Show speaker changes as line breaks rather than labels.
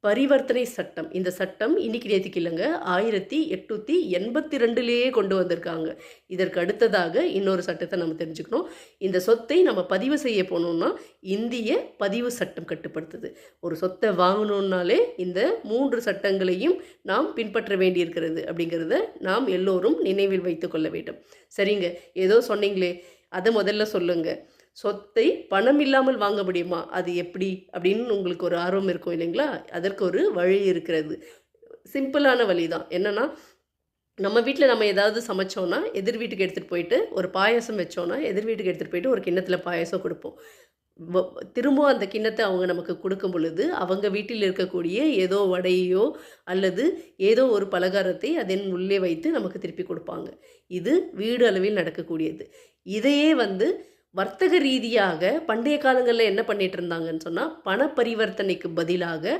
பரிவர்த்தனை சட்டம். இந்த சட்டம் இன்னைக்கு நேத்திக்கு இல்லங்க. 1882லேயே கொண்டு வந்திருக்காங்க. இதற்கு அடுத்ததாக இன்னொரு சட்டத்த நம்ம தெரிஞ்சுக்கணும். இந்த சொத்தை நம்ம பதிவு செய்ய போனோம்னா, இந்திய பதிவு சட்டம் கட்டுப்படுத்துது. ஒரு சொத்த வாங்கணும்னாலே இந்த 3 சட்டங்களையும் நாம் பின்பற்ற வேண்டியிருக்கிறது அப்படிங்கிறத நாம் எல்லோரும் நினைவில் வைத்துக் கொள்ள வேண்டும். சரிங்க. ஏதோ சொன்னீங்களே, அத முதல்ல சொல்லுங்க. சொத்தை பணம் இல்லாமல் வாங்க முடியுமா? அது எப்படி? அப்படின்னு உங்களுக்கு ஒரு ஆர்வம் இருக்கும் இல்லைங்களா? அதற்கு ஒரு வழி இருக்கிறது. சிம்பிளான வழி தான். என்னன்னா, நம்ம வீட்ல நம்ம ஏதாவது சமைச்சோம்னா, எதிர் வீட்டுக்கு எடுத்துட்டு போயிட்டு, ஒரு பாயாசம் வச்சோம்னா, எதிர் வீட்டுக்கு எடுத்துட்டு போயிட்டு ஒரு கிண்ணத்துல பாயாசம் குடுப்போம். வ திரும்பவும் அந்த கிண்ணத்த அவங்க நமக்கு கொடுக்கும் பொழுது, அவங்க வீட்டில் இருக்கக்கூடிய ஏதோ வடையோ, அல்லது ஏதோ ஒரு பலகாரத்தை அதன் உள்ளே வைத்து நமக்கு திருப்பி குடுப்பாங்க. இது வீடு அளவில் நடக்கக்கூடியது. இதையே வந்து வர்த்தக ரீதியாக பண்டைய காலங்கள்ல என்ன பண்ணிட்டு இருந்தாங்கன்னு சொன்னா, பண பரிவர்த்தனைக்கு பதிலாக